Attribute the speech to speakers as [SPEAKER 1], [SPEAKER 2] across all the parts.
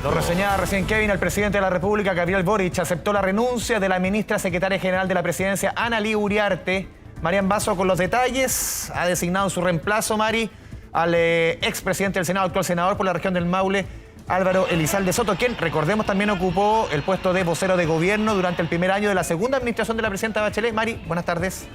[SPEAKER 1] Lo reseñaba recién Kevin, el presidente de la República, Gabriel Boric, aceptó la renuncia de la ministra secretaria general de la presidencia, Analía Uriarte. Marian Basso con los detalles. Ha designado en su reemplazo, Mari, al expresidente del Senado, actual senador por la región del Maule, Álvaro Elizalde Soto, quien, recordemos, también ocupó el puesto de vocero de gobierno durante el primer año de la segunda administración de la presidenta Bachelet. Mari, buenas tardes.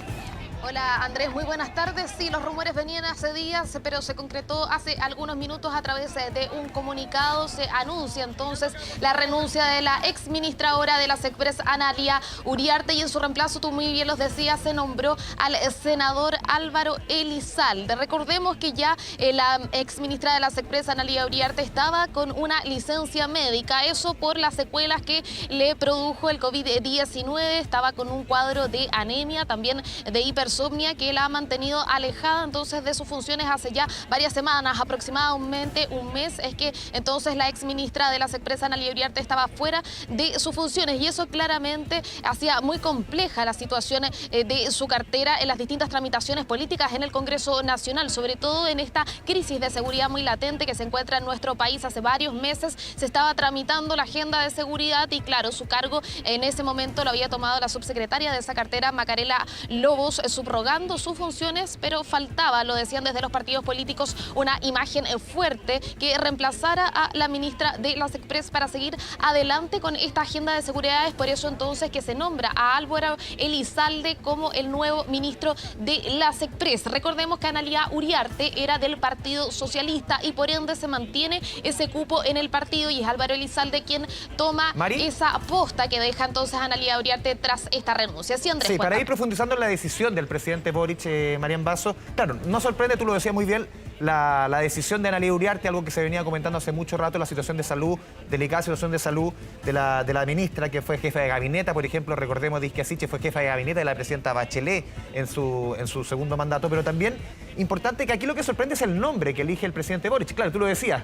[SPEAKER 2] Hola Andrés, muy buenas tardes. Sí, los rumores venían hace días, pero se concretó hace algunos minutos a través de un comunicado. Se anuncia entonces la renuncia de la ex ministra ahora de la SECPRES, Analía Uriarte, y en su reemplazo, tú muy bien los decías, se nombró al senador Álvaro Elizalde. Recordemos que ya la ex ministra de la SECPRES, Analía Uriarte, estaba con una licencia médica, eso por las secuelas que le produjo el COVID-19. Estaba con un cuadro de anemia, también de hipersomnia, que la ha mantenido alejada entonces de sus funciones hace ya varias semanas, aproximadamente un mes. Es que entonces la ex ministra de la SECPRES, Analía Uriarte, estaba fuera de sus funciones, y eso claramente hacía muy compleja la situación de su cartera en las distintas tramitaciones políticas en el Congreso Nacional, sobre todo en esta crisis de seguridad muy latente que se encuentra en nuestro país. Hace varios meses se estaba tramitando la agenda de seguridad y, claro, su cargo en ese momento lo había tomado la subsecretaria de esa cartera, Macarela Lobos, subrogando sus funciones, pero faltaba, lo decían desde los partidos políticos, una imagen fuerte que reemplazara a la ministra de la SECPRES para seguir adelante con esta agenda de seguridad. Es por eso entonces que se nombra a Álvaro Elizalde como el nuevo ministro de la SECPRES. Recordemos que Analía Uriarte era del Partido Socialista y por ende se mantiene ese cupo en el partido, y es Álvaro Elizalde quien toma esa posta que deja entonces a Analía Uriarte tras esta renuncia. Sí, Andrés,
[SPEAKER 1] para ir profundizando en la decisión del presidente Boric, Marian Basso, claro, no sorprende, tú lo decías muy bien, la decisión de Analía Uriarte, algo que se venía comentando hace mucho rato, la situación de salud, delicada situación de salud de la ministra, que fue jefa de gabinete, por ejemplo, recordemos, Disque Asiche fue jefa de gabinete de la presidenta Bachelet en su segundo mandato, pero también importante que aquí lo que sorprende es el nombre que elige el presidente Boric. Claro, tú lo decías,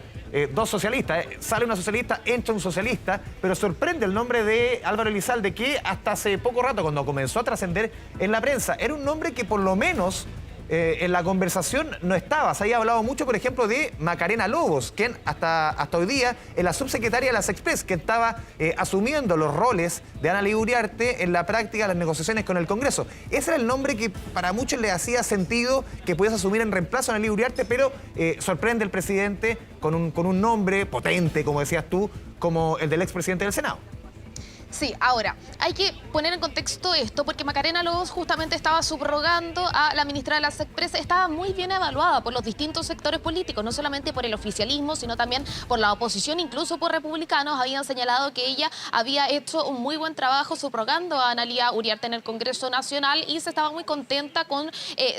[SPEAKER 1] dos socialistas, sale una socialista, entra un socialista, pero sorprende el nombre de Álvaro Elizalde, que hasta hace poco rato, cuando comenzó a trascender en la prensa, era un nombre que por lo menos en la conversación no estaba. Se había hablado mucho, por ejemplo, de Macarena Lobos, quien hasta hoy día es la subsecretaria de la SECPRES, que estaba asumiendo los roles de Analía Uriarte en la práctica de las negociaciones con el Congreso. Ese era el nombre que para muchos le hacía sentido que pudiese asumir en reemplazo a Analía Uriarte, pero sorprende el presidente con un nombre potente, como decías tú, como el del expresidente del Senado.
[SPEAKER 2] Sí, ahora, hay que poner en contexto esto, porque Macarena Lobos justamente estaba subrogando a la ministra de la SECPRES. Estaba muy bien evaluada por los distintos sectores políticos, no solamente por el oficialismo, sino también por la oposición, incluso por republicanos. Habían señalado que ella había hecho un muy buen trabajo subrogando a Analía Uriarte en el Congreso Nacional, y se estaba muy contenta con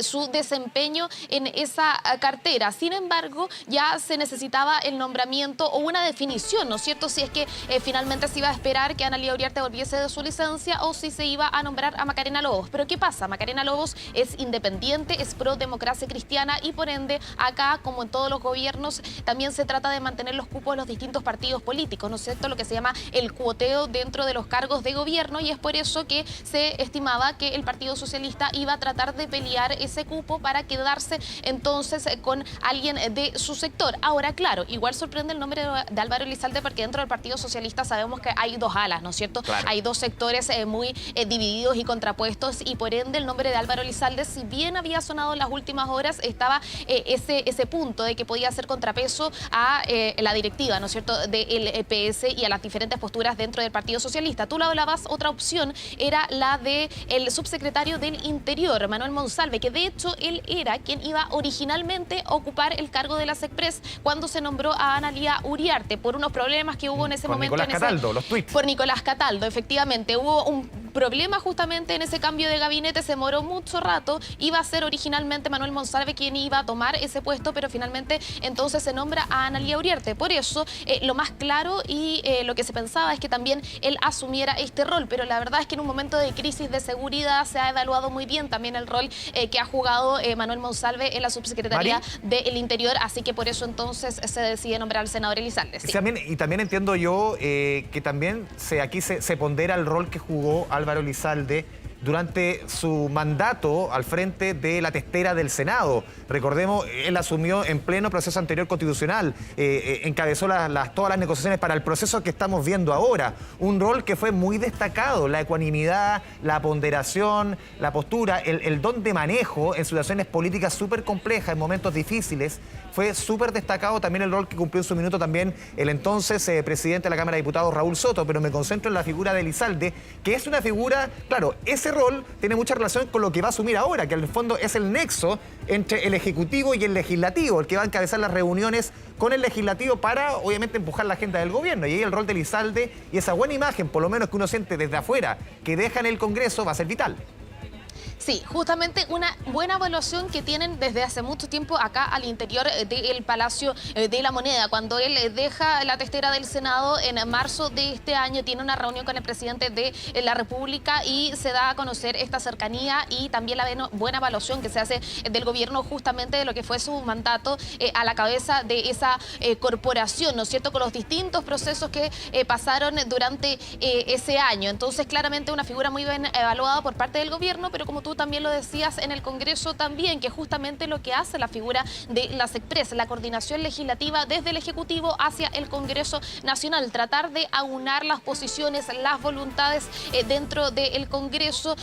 [SPEAKER 2] su desempeño en esa cartera. Sin embargo, ya se necesitaba el nombramiento o una definición, ¿no es cierto?, si es que finalmente se iba a esperar que Analía Uriarte volviese de su licencia o si se iba a nombrar a Macarena Lobos. Pero ¿qué pasa? Macarena Lobos es independiente, es pro democracia cristiana, y por ende acá, como en todos los gobiernos, también se trata de mantener los cupos de los distintos partidos políticos, ¿no es cierto?, lo que se llama el cuoteo dentro de los cargos de gobierno, y es por eso que se estimaba que el Partido Socialista iba a tratar de pelear ese cupo para quedarse entonces con alguien de su sector. Ahora, claro, igual sorprende el nombre de Álvaro Elizalde, porque dentro del Partido Socialista sabemos que hay dos alas, ¿no es cierto? Claro. Hay dos sectores muy divididos y contrapuestos, y por ende el nombre de Álvaro Elizalde, si bien había sonado en las últimas horas, estaba ese punto de que podía ser contrapeso a la directiva, ¿no es cierto?, del PS y a las diferentes posturas dentro del Partido Socialista. Tú lo hablabas, otra opción era la del subsecretario del Interior, Manuel Monsalve, que de hecho él era quien iba originalmente a ocupar el cargo de la SECPRES cuando se nombró a Analía Uriarte, por unos problemas que hubo en ese momento.
[SPEAKER 1] Nicolás Cataldo, los tweets.
[SPEAKER 2] Por Nicolás Cataldo, efectivamente. Hubo un problema justamente en ese cambio de gabinete, se demoró mucho rato. Iba a ser originalmente Manuel Monsalve quien iba a tomar ese puesto, pero finalmente entonces se nombra a Analía Uriarte. Por eso, lo más claro y lo que se pensaba es que también él asumiera este rol, pero la verdad es que en un momento de crisis de seguridad se ha evaluado muy bien también el rol que ha jugado Manuel Monsalve en la subsecretaría del Interior, así que por eso entonces se decide nombrar al senador Elizalde. Sí.
[SPEAKER 1] Y también entiendo yo que también aquí se pondera el rol que jugó Álvaro Elizalde durante su mandato al frente de la testera del Senado. Recordemos, él asumió en pleno proceso anterior constitucional, encabezó todas las negociaciones para el proceso que estamos viendo ahora. Un rol que fue muy destacado, la ecuanimidad, la ponderación, la postura, el don de manejo en situaciones políticas súper complejas, en momentos difíciles. Fue súper destacado también el rol que cumplió en su minuto también el entonces presidente de la Cámara de Diputados, Raúl Soto, pero me concentro en la figura de Elizalde, que es una figura, claro, ese rol tiene mucha relación con lo que va a asumir ahora, que en el fondo es el nexo entre el Ejecutivo y el Legislativo, el que va a encabezar las reuniones con el Legislativo para, obviamente, empujar la agenda del gobierno. Y ahí el rol de Elizalde y esa buena imagen, por lo menos que uno siente desde afuera, que deja en el Congreso, va a ser vital.
[SPEAKER 2] Sí, justamente una buena evaluación que tienen desde hace mucho tiempo acá al interior del Palacio de la Moneda. Cuando él deja la testera del Senado en marzo de este año, tiene una reunión con el presidente de la República y se da a conocer esta cercanía y también la buena evaluación que se hace del gobierno justamente de lo que fue su mandato a la cabeza de esa corporación, ¿no es cierto?, con los distintos procesos que pasaron durante ese año. Entonces, claramente una figura muy bien evaluada por parte del gobierno, pero como tú también lo decías en el Congreso también, que justamente lo que hace la figura de la SECPRES, la coordinación legislativa desde el Ejecutivo hacia el Congreso Nacional, tratar de aunar las posiciones, las voluntades dentro del Congreso,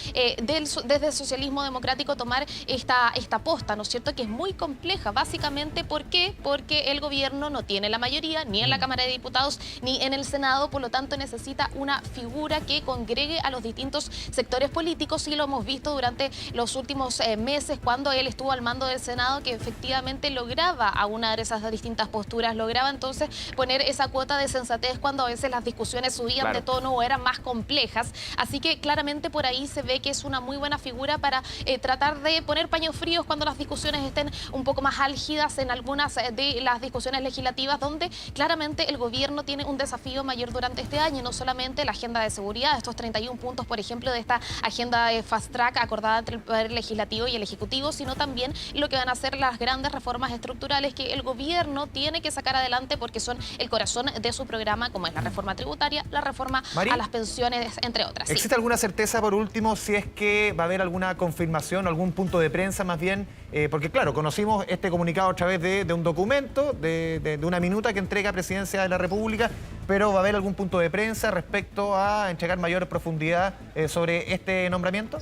[SPEAKER 2] desde el socialismo democrático tomar esta posta, ¿no es cierto?, que es muy compleja, básicamente, ¿por qué? Porque el gobierno no tiene la mayoría, ni en la Cámara de Diputados, ni en el Senado, por lo tanto necesita una figura que congregue a los distintos sectores políticos, y lo hemos visto durante los últimos meses cuando él estuvo al mando del Senado, que efectivamente lograba aunar esas distintas posturas, lograba entonces poner esa cuota de sensatez cuando a veces las discusiones subían de tono o eran más complejas. Así que claramente por ahí se ve que es una muy buena figura para tratar de poner paños fríos cuando las discusiones estén un poco más álgidas en algunas de las discusiones legislativas, donde claramente el gobierno tiene un desafío mayor durante este año, no solamente la agenda de seguridad, estos 31 puntos, por ejemplo, de esta agenda de Fast Track acordada entre el Poder Legislativo y el Ejecutivo, sino también lo que van a ser las grandes reformas estructurales que el gobierno tiene que sacar adelante porque son el corazón de su programa, como es la reforma tributaria, la reforma a las pensiones, entre otras.
[SPEAKER 1] ¿Existe alguna certeza, por último, si es que va a haber alguna confirmación, algún punto de prensa más bien? Porque, claro, conocimos este comunicado a través de un documento, de una minuta que entrega Presidencia de la República, pero ¿va a haber algún punto de prensa respecto a entregar mayor profundidad sobre este nombramiento?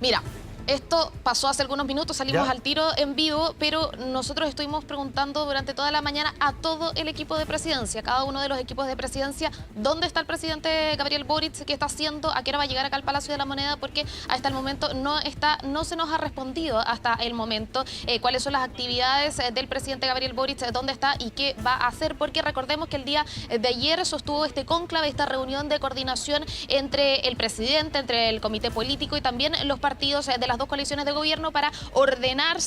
[SPEAKER 2] Mira, esto pasó hace algunos minutos, salimos al tiro en vivo, pero nosotros estuvimos preguntando durante toda la mañana a todo el equipo de presidencia, cada uno de los equipos de presidencia, dónde está el presidente Gabriel Boric, qué está haciendo, a qué hora va a llegar acá al Palacio de la Moneda, porque hasta el momento no se nos ha respondido hasta el momento cuáles son las actividades del presidente Gabriel Boric, dónde está y qué va a hacer, porque recordemos que el día de ayer sostuvo este cónclave, esta reunión de coordinación entre el presidente, entre el comité político y también los partidos de las dos coaliciones de gobierno para ordenar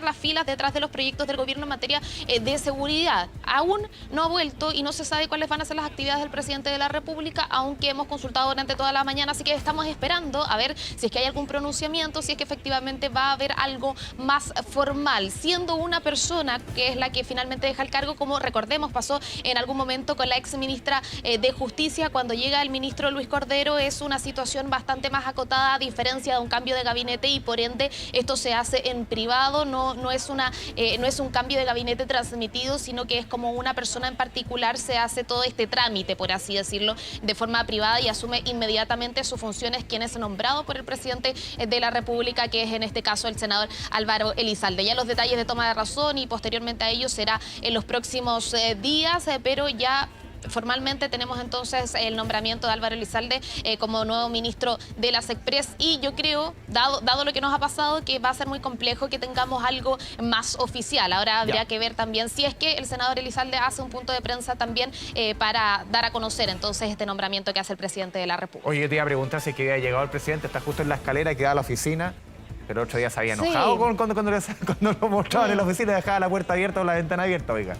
[SPEAKER 2] las filas detrás de los proyectos del gobierno en materia de seguridad. Aún no ha vuelto y no se sabe cuáles van a ser las actividades del presidente de la República, aunque hemos consultado durante toda la mañana, así que estamos esperando a ver si es que hay algún pronunciamiento, si es que efectivamente va a haber algo más formal, siendo una persona que es la que finalmente deja el cargo, como recordemos pasó en algún momento con la ex ministra de Justicia. Cuando llega el ministro Luis Cordero es una situación bastante más acotada, a diferencia de un cambio de gabinete, y por ende esto se hace en privado, no es un cambio de gabinete transmitido, sino que es como una persona en particular se hace todo este trámite, por así decirlo, de forma privada y asume inmediatamente sus funciones quien es nombrado por el presidente de la República, que es en este caso el senador Álvaro Elizalde. Ya los detalles de toma de razón y posteriormente a ello será en los próximos días, pero ya formalmente tenemos entonces el nombramiento de Álvaro Elizalde como nuevo ministro de la SECPRES, y yo creo, dado lo que nos ha pasado, que va a ser muy complejo que tengamos algo más oficial. Ahora habría que ver también si es que el senador Elizalde hace un punto de prensa también para dar a conocer entonces este nombramiento que hace el presidente de la República.
[SPEAKER 1] Oye, yo te iba a preguntar si es que había llegado el presidente, está justo en la escalera que da a la oficina, pero otro día se había enojado cuando lo mostraban en la oficina, dejaba la puerta abierta o la ventana abierta, oiga.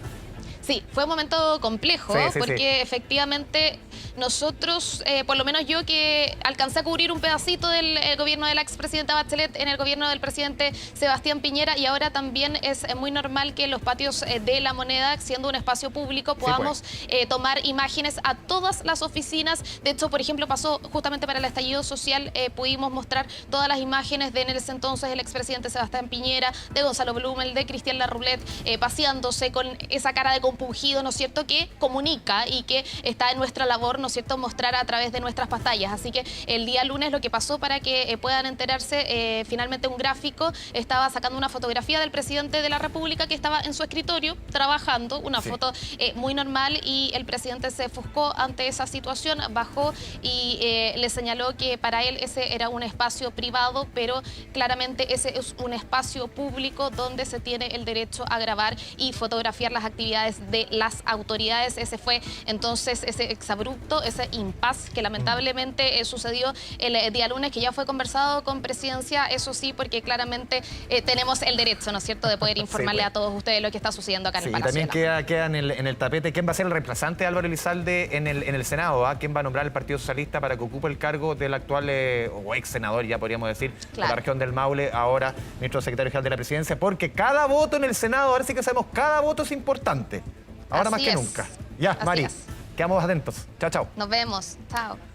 [SPEAKER 2] Sí, fue un momento complejo porque efectivamente nosotros, por lo menos yo que alcancé a cubrir un pedacito del gobierno de la expresidenta Bachelet en el gobierno del presidente Sebastián Piñera, y ahora también es muy normal que en los patios de La Moneda, siendo un espacio público, podamos tomar imágenes a todas las oficinas. De hecho, por ejemplo, pasó justamente para el estallido social, pudimos mostrar todas las imágenes de en ese entonces el expresidente Sebastián Piñera, de Gonzalo Blumel, de Cristian Larroulet, paseándose con esa cara de compungido, ¿no es cierto?, que comunica y que está en nuestra labor, ¿no es cierto?, mostrar a través de nuestras pantallas. Así que el día lunes lo que pasó, para que puedan enterarse, finalmente un gráfico estaba sacando una fotografía del presidente de la República que estaba en su escritorio trabajando, una foto muy normal, y el presidente se ofuscó ante esa situación, bajó y le señaló que para él ese era un espacio privado, pero claramente ese es un espacio público donde se tiene el derecho a grabar y fotografiar las actividades de las autoridades. Ese fue entonces ese exabrupto, ese impas que lamentablemente sucedió el día lunes, que ya fue conversado con Presidencia, eso sí, porque claramente tenemos el derecho, ¿no es cierto?, de poder informarle a todos ustedes lo que está sucediendo acá en el Palacio.
[SPEAKER 1] Y también queda en el tapete quién va a ser el reemplazante de Álvaro Elizalde en el Senado, quién va a nombrar el Partido Socialista para que ocupe el cargo del actual o ex senador, ya podríamos decir, de la región del Maule, ahora ministro secretario general de la Presidencia, porque cada voto en el Senado, ahora sí que sabemos, cada voto es importante, ahora más que nunca. Ya, Mari, quedamos atentos. Chao, chao.
[SPEAKER 2] Nos vemos. Chao.